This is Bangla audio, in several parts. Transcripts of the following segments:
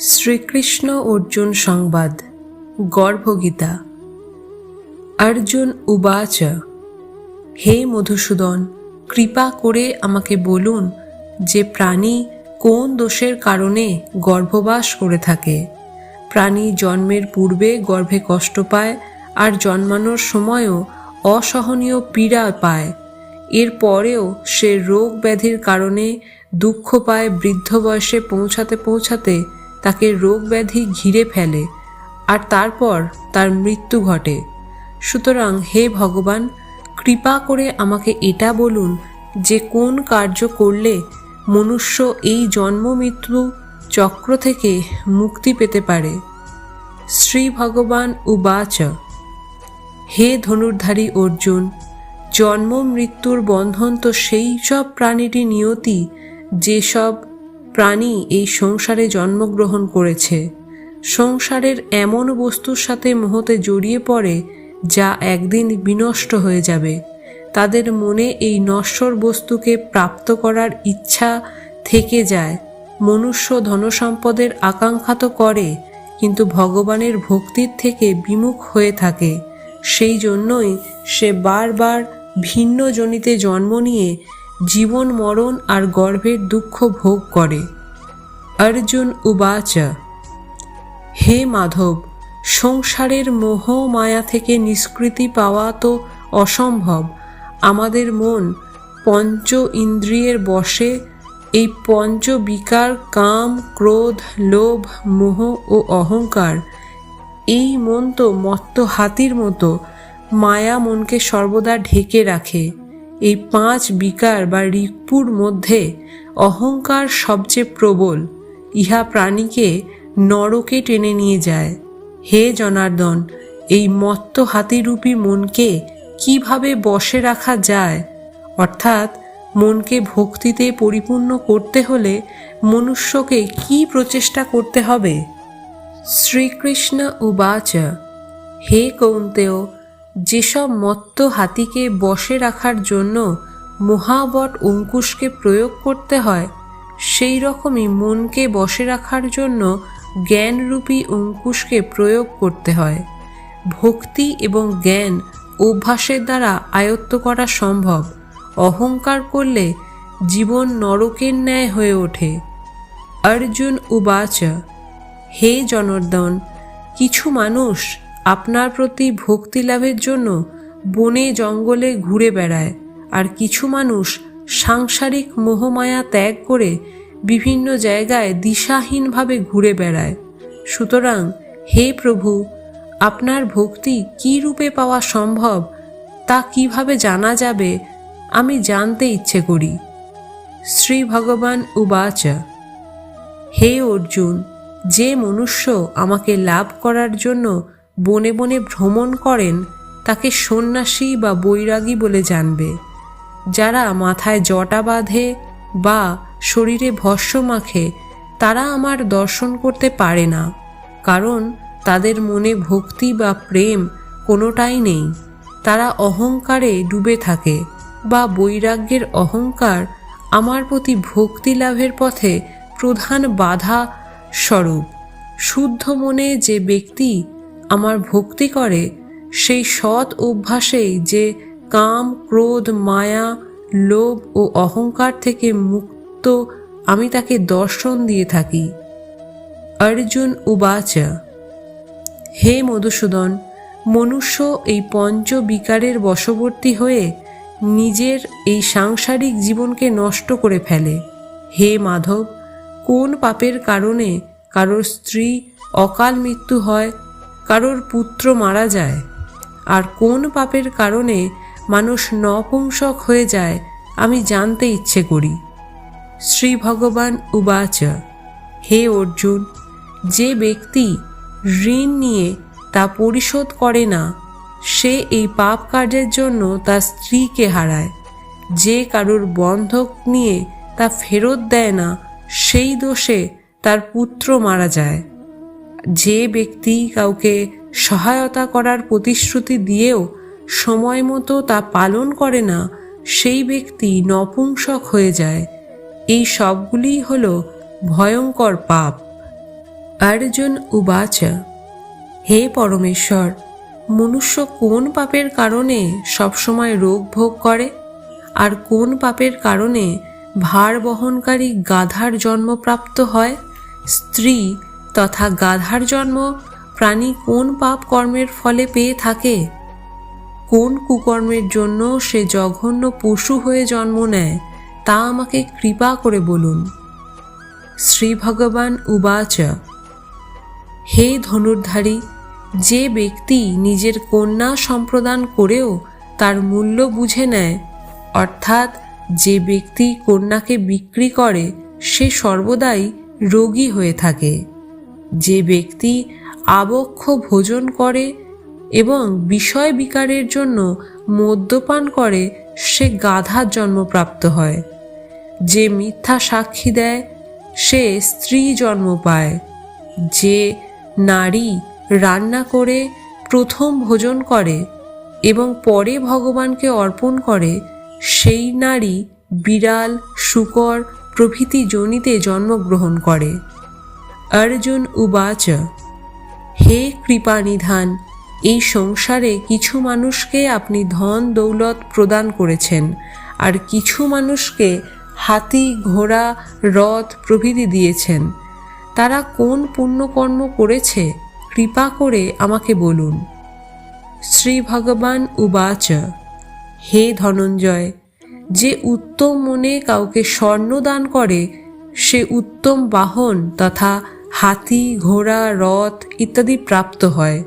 শ্রীকৃষ্ণ অর্জুন সংবাদ গর্ভগীতা। অর্জুন উবাচ, হে মধুসূদন, কৃপা করে আমাকে বলুন যে প্রাণী কোন দোষের কারণে গর্ভবাস করে থাকে। প্রাণী জন্মের পূর্বে গর্ভে কষ্ট পায় আর জন্মানোর সময়ও অসহনীয় পীড়া পায়। এর পরেও সে রোগ ব্যাধির কারণে দুঃখ পায়। বৃদ্ধ বয়সে পৌঁছাতে পৌঁছাতে তাকে রোগ ব্যাধি ঘিরে ফেলে আর তারপর তার মৃত্যু ঘটে। সুতরাং হে ভগবান, কৃপা করে আমাকে এটা বলুন যে কোন কার্য করলে মনুষ্য এই জন্ম মৃত্যু চক্র থেকে মুক্তি পেতে পারে। শ্রী ভগবান উবাচ, হে ধনুর্ধারী অর্জুন, জন্ম মৃত্যুর বন্ধন তো সেই সব প্রাণীরই নিয়তি যেসব প্রাণী এই সংসারে জন্মগ্রহণ করেছে। সংসারের এমন বস্তুর সাথে মোহতে জড়িয়ে পড়ে যা একদিন বিনষ্ট হয়ে যাবে। তাদের মনে এই নশ্বর বস্তুকে প্রাপ্ত করার ইচ্ছা থেকে যায়। মনুষ্য ধনসম্পদের আকাঙ্ক্ষা তো করে, কিন্তু ভগবানের ভক্তির থেকে বিমুখ হয়ে থাকে। সেই জন্যই সে বারবার ভিন্ন জনিতে জন্ম নিয়ে জীবন মরণ আর গর্ভের দুঃখ ভোগ করে। অর্জুন উবাচ, হে মাধব, সংসারের মোহ মায়া থেকে নিষ্কৃতি পাওয়া তো অসম্ভব। আমাদের মন পঞ্চ ইন্দ্রিয়ের বশে। এই পঞ্চ বিকার কাম, ক্রোধ, লোভ, মোহ ও অহংকার, এই মন তো মত্ত হাতির মতো। মায়া মনকে সর্বদা ঢেকে রাখে। এই পাঁচ বিকার বা রিপুর মধ্যে অহংকার সবচেয়ে প্রবল। ইহা প্রাণীকে নরকে টেনে নিয়ে যায়। হে জনার্দন, এই মত্ত হাতিরূপী মনকে কিভাবে বশে রাখা যায়? অর্থাৎ মনকে ভক্তিতে পরিপূর্ণ করতে হলে মনুষ্যকে কি প্রচেষ্টা করতে হবে? শ্রীকৃষ্ণ উবাচ, হে কৌন্তেয়, যেসব মত্ত হাতিকে বশে রাখার জন্য মহাবট অঙ্কুশকে প্রয়োগ করতে হয়, সেই রকমই মনকে বশে রাখার জন্য জ্ঞানরূপী অঙ্কুশকে প্রয়োগ করতে হয়। ভক্তি এবং জ্ঞান অভ্যাসের দ্বারা আয়ত্ত করা সম্ভব। অহংকার করলে জীবন নরকের ন্যায় হয়ে ওঠে। অর্জুন উবাচ, হে জনার্দন, কিছু মানুষ আপনার প্রতি ভক্তি লাভের জন্য বনে জঙ্গলে ঘুরে বেড়ায়, আর কিছু মানুষ সাংসারিক মোহমায়া ত্যাগ করে বিভিন্ন জায়গায় দিশাহীনভাবে ঘুরে বেড়ায়। সুতরাং হে প্রভু, আপনার ভক্তি কী রূপে পাওয়া সম্ভব তা কিভাবে জানা যাবে, আমি জানতে ইচ্ছে করি। শ্রী ভগবান উবাচ, হে অর্জুন, যে মনুষ্য আমাকে লাভ করার জন্য বনে বনে ভ্রমণ করেন তাকে সন্ন্যাসী বা বৈরাগী বলে জানবে। যারা মাথায় জটা বাঁধে বা শরীরে ভস্ম মাখে তারা আমার দর্শন করতে পারে না, কারণ তাদের মনে ভক্তি বা প্রেম কোনোটাই নেই। তারা অহংকারে ডুবে থাকে বা বৈরাগ্যের অহংকার আমার প্রতি ভক্তি লাভের পথে প্রধান বাধা স্বরূপ। শুদ্ধ মনে যে ব্যক্তি আমার ভক্তি করে, সেই সৎ অভ্যাসেই যে কাম, ক্রোধ, মায়া, লোভ ও অহংকার থেকে মুক্ত, আমি তাকে দর্শন দিয়ে থাকি। অর্জুন উবাচ, হে মধুসূদন, মনুষ্য এই পঞ্চ বিকারের বশবর্তী হয়ে নিজের এই সাংসারিক জীবনকে নষ্ট করে ফেলে। হে মাধব, কোন পাপের কারণে কারোর স্ত্রী অকাল মৃত্যু হয়, কারোর পুত্র মারা যায়, আর কোন পাপের কারণে মানুষ নপুংসক হয়ে যায়, আমি জানতে ইচ্ছে করি। শ্রী ভগবান উবাচ, হে অর্জুন, যে ব্যক্তি ঋণ নিয়ে তা পরিশোধ করে না, সে এই পাপ কার্যের জন্য তার স্ত্রীকে হারায়। যে কারোর বন্ধক নিয়ে তা ফেরত দেয় না, সেই দোষে তার পুত্র মারা যায়। যে ব্যক্তি কাউকে সহায়তা করার প্রতিশ্রুতি দিয়েও সময় মতো তা পালন করে না, সেই ব্যক্তি নপুংসক হয়ে যায়। এই সবগুলিই হল ভয়ঙ্কর পাপ। অর্জুন উবাচ, হে পরমেশ্বর, মনুষ্য কোন পাপের কারণে সবসময় রোগ ভোগ করে, আর কোন পাপের কারণে ভার বহনকারী গাধার জন্মপ্রাপ্ত হয়? স্ত্রী তথা গাধার জন্ম প্রাণী কোন পাপ কর্মের ফলে পেয়ে থাকে? কোন কুকর্মের জন্য সে জঘন্য পশু হয়ে জন্ম নেয়, তা আমাকে কৃপা করে বলুন। শ্রী ভগবান উবাচ, হে ধনুর্ধারী, যে ব্যক্তি নিজের কন্যা সম্প্রদান করেও তার মূল্য বুঝে নেয়, অর্থাৎ যে ব্যক্তি কন্যাকে বিক্রি করে, সে সর্বদাই রোগী হয়ে থাকে। যে ব্যক্তি আবক্ষ ভোজন করে এবং বিষয় বিকারের জন্য মদ্যপান করে, সে গাধার জন্মপ্রাপ্ত হয়। যে মিথ্যা সাক্ষী দেয়, সে স্ত্রী জন্ম পায়। যে নারী রান্না করে প্রথম ভোজন করে এবং পরে ভগবানকে অর্পণ করে, সেই নারী বিড়াল, শূকর প্রভৃতি যোনিতে জন্মগ্রহণ করে। অর্জুন উবাচ, হে কৃপানিধান, এই সংসারে কিছু মানুষকে আপনি ধন দৌলত প্রদান করেছেন, আর কিছু মানুষকে হাতি, ঘোড়া, রথ প্রভৃতি দিয়েছেন। তারা কোন পুণ্যকর্ম করেছে, কৃপা করে আমাকে বলুন। শ্রী ভগবান উবাচ, হে ধনঞ্জয়, যে উত্তম মনে কাউকে স্বর্ণ দান করে, সে উত্তম বাহন তথা হাতি, ঘোড়া, রথ ইত্যাদি প্রাপ্ত হয়।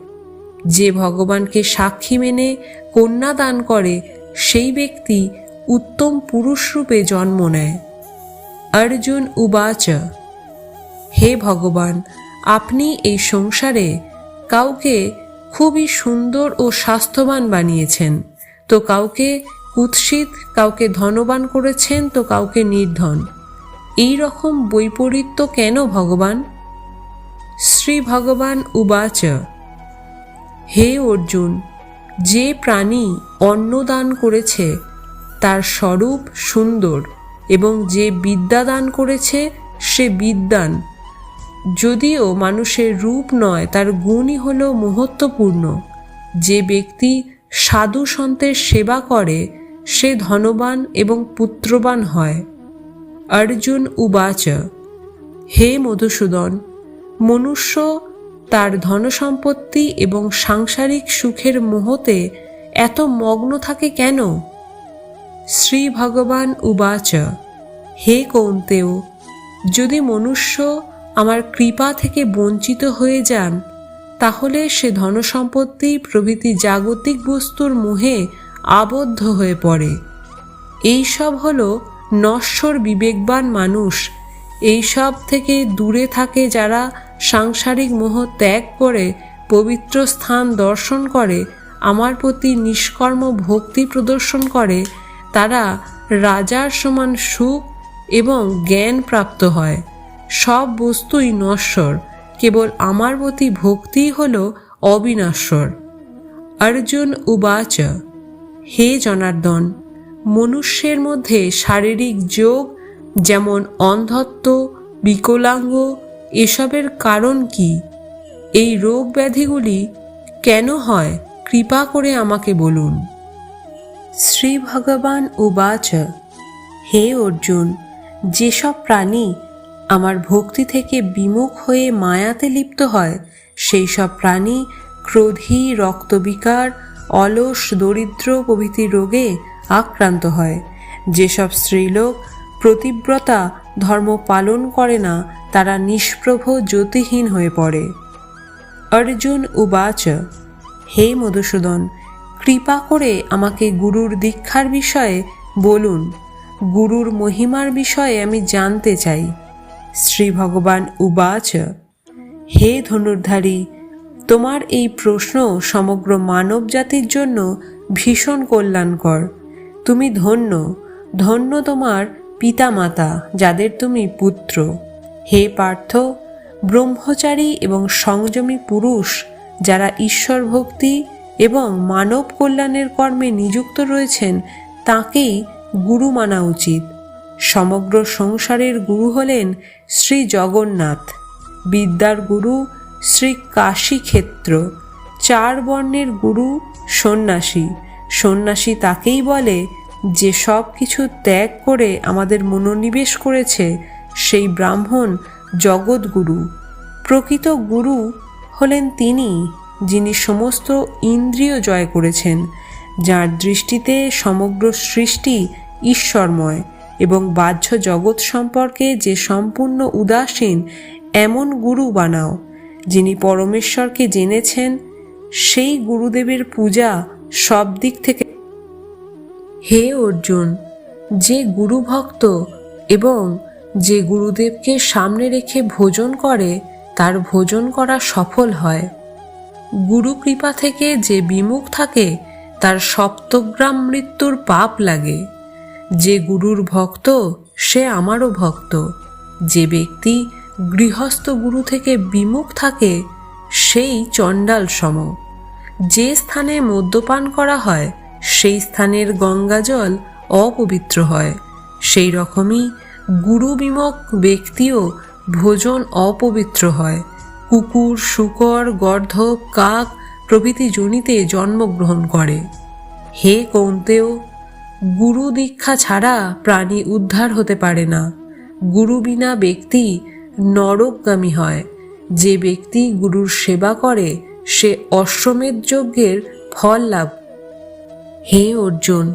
যে ভগবানকে সাক্ষী মেনে কন্যা দান করে, সেই ব্যক্তি উত্তম পুরুষ রূপে জন্ম নেয়। অর্জুন উবাচ, হে ভগবান, আপনি এই সংসারে কাউকে খুবই সুন্দর ও স্বাস্থ্যবান বানিয়েছেন, তো কাউকে কুৎসিত, কাউকে ধনবান করেছেন, তো কাউকে নির্ধন। এই রকম বৈপরীত্য কেন ভগবান? শ্রী ভগবান উবাচ, হে অর্জুন, যে প্রাণী অন্ন দান করেছে তার স্বরূপ সুন্দর, এবং যে বিদ্যা দান করেছে সে বিদ্বান। যদিও মানুষের রূপ নয়, তার গুণই হল মহত্বপূর্ণ। যে ব্যক্তি সাধু সন্তের সেবা করে, সে ধনবান এবং পুত্রবান হয়। অর্জুন উবাচ, হে মধুসূদন, মনুষ্য তার ধনসম্পত্তি এবং সাংসারিক সুখের মোহতে এত মগ্ন থাকে কেন? শ্রী ভগবান উবাচ, হে কৌন্তেয়, যদি মনুষ্য আমার কৃপা থেকে বঞ্চিত হয়ে যান, তাহলে সে ধনসম্পত্তি প্রভৃতি জাগতিক বস্তুর মোহে আবদ্ধ হয়ে পড়ে। এইসব হলো নশ্বর বিবেকবান মানুষ। এইসব থেকে দূরে থাকে যারা সাংসারিক মোহ ত্যাগ করে পবিত্র স্থান দর্শন করে, আমার প্রতি নিষ্কর্ম ভক্তি প্রদর্শন করে, তারা রাজার সমান সুখ এবং জ্ঞান প্রাপ্ত হয়। সব বস্তুই নশ্বর, কেবল আমার প্রতি ভক্তিই হল অবিনশ্বর। অর্জুন উবাচ, হে জনার্দন, মনুষ্যের মধ্যে শারীরিক যোগ যেমন অন্ধত্ব, বিকলাঙ্গ এসবের কারণ কি? এই রোগ ব্যাধিগুলি কেন হয়, কৃপা করে আমাকে বলুন। শ্রী ভগবান উবাচ, হে অর্জুন, যেসব প্রাণী আমার ভক্তি থেকে বিমুখ হয়ে মায়াতে লিপ্ত হয়, সেই সব প্রাণী ক্রোধী, রক্তবিকার, অলস, দরিদ্র প্রভৃতি রোগে আক্রান্ত হয়। যেসব স্ত্রীলোক প্রতিব্রতা ধর্ম পালন করে না, তারা নিষ্প্রভ জ্যোতিহীন হয়ে পড়ে। অর্জুন উবাচ, হে মধুসূদন, কৃপা করে আমাকে গুরুর দীক্ষার বিষয়ে বলুন। গুরুর মহিমার বিষয়ে আমি জানতে চাই। শ্রী ভগবান উবাচ, হে ধনুর্ধারী, তোমার এই প্রশ্ন সমগ্র মানব জাতির জন্য ভীষণ কল্যাণকর। তুমি ধন্য, ধন্য তোমার পিতামাতা, যাদের তুমি পুত্র। হে পার্থ, ব্রহ্মচারী এবং সংযমী পুরুষ যারা ঈশ্বর ভক্তি এবং মানব কল্যাণের কর্মে নিযুক্ত রয়েছেন, তাঁকেই গুরু মানা উচিত। সমগ্র সংসারের গুরু হলেন শ্রী জগন্নাথ। বিদ্যার গুরু শ্রী কাশী ক্ষেত্র, 4 বর্ণের গুরু সন্ন্যাসী। সন্ন্যাসী তাকেই বলে যে সব কিছু ত্যাগ করে আমাদের মনোনিবেশ করেছে, সেই ব্রাহ্মণ জগৎগুরু। প্রকৃত গুরু হলেন তিনি যিনি সমস্ত ইন্দ্রিয় জয় করেছেন, যার দৃষ্টিতে সমগ্র সৃষ্টি ঈশ্বরময় এবং বাহ্য জগৎ সম্পর্কে যে সম্পূর্ণ উদাসীন, এমন গুরু বানাও। যিনি পরমেশ্বরকে জেনেছেন, সেই গুরুদেবের পূজা সব দিক থেকে। হে অর্জুন, যে গুরু ভক্ত এবং যে গুরুদেবকে সামনে রেখে ভোজন করে, তার ভোজন করা সফল হয়। গুরু কৃপা থেকে যে বিমুখ থাকে, তার সপ্তগ্রাম মৃত্যুর পাপ লাগে। যে গুরুর ভক্ত, সে আমারও ভক্ত। যে ব্যক্তি গৃহস্থ গুরু থেকে বিমুখ থাকে, সেই চণ্ডাল সম। যে স্থানে মদ্যপান করা হয়, সেই স্থানের গঙ্গাজল অপবিত্র হয়। সেই রকমই গুরু বিমুখ ব্যক্তিও ভোজন অপবিত্র হয়। কুকুর, শূকর, গর্দভ, কাক প্রভৃতি যোনিতে জন্মগ্রহণ করে। হে কৌন্তেয়, গুরু দীক্ষা ছাড়া প্রাণী উদ্ধার হতে পারে না। গুরু বিনা ব্যক্তি নরকগামী হয়। যে ব্যক্তি গুরুর সেবা করে, সে অশ্বমেধ যজ্ঞের ফল লাভ। হে অর্জুন,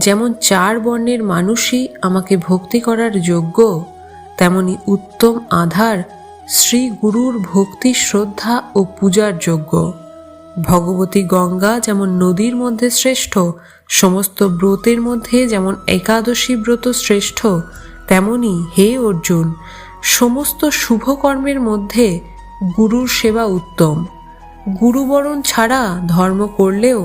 যেমন 4 বর্ণের মানুষই আমাকে ভক্তি করার যোগ্য, তেমনি উত্তম আধার শ্রী গুরুর ভক্তি, শ্রদ্ধা ও পূজার যোগ্য। ভগবতী গঙ্গা যেমন নদীর মধ্যে শ্রেষ্ঠ, সমস্ত ব্রতের মধ্যে যেমন একাদশী ব্রত শ্রেষ্ঠ, তেমনি হে অর্জুন, সমস্ত শুভ কর্মের মধ্যে গুরুর সেবা উত্তম। গুরুবরণ ছাড়া ধর্ম করলেও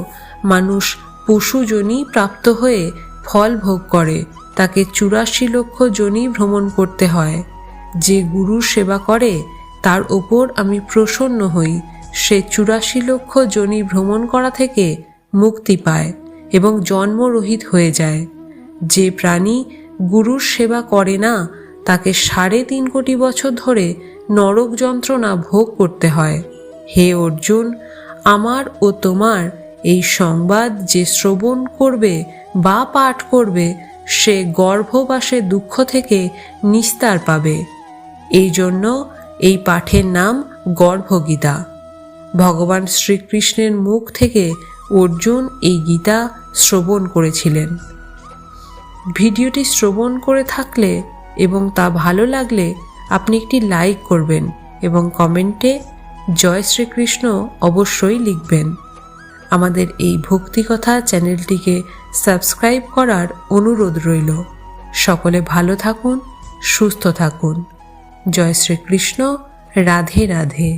মানুষ পশুজনি প্রাপ্ত হয়ে ফল ভোগ করে, তাকে 84 লক্ষ যোনি ভ্রমণ করতে হয়। যে গুরুর সেবা করে, তার ওপর আমি প্রসন্ন হই। সে 84 লক্ষ যোনি ভ্রমণ করা থেকে মুক্তি পায় এবং জন্মরহিত হয়ে যায়। যে প্রাণী গুরুর সেবা করে না, তাকে 3.5 কোটি বছর ধরে নরক যন্ত্রণা ভোগ করতে হয়। হে অর্জুন, আমার ও তোমার এই সংবাদ যে শ্রবণ করবে বা পাঠ করবে, সে গর্ভবাসে দুঃখ থেকে নিস্তার পাবে। এই জন্য এই পাঠের নাম গর্ভগীতা। ভগবান শ্রীকৃষ্ণের মুখ থেকে অর্জুন এই গীতা শ্রবণ করেছিলেন। ভিডিওটি শ্রবণ করে থাকলে এবং তা ভালো লাগলে আপনি একটি লাইক করবেন এবং কমেন্টে জয় শ্রীকৃষ্ণ অবশ্যই লিখবেন। আমাদের এই ভক্তিকথা চ্যানেলটিকে সাবস্ক্রাইব করার অনুরোধ রইল। সকলে ভালো থাকুন, সুস্থ থাকুন। জয় শ্রীকৃষ্ণ। রাধে রাধে।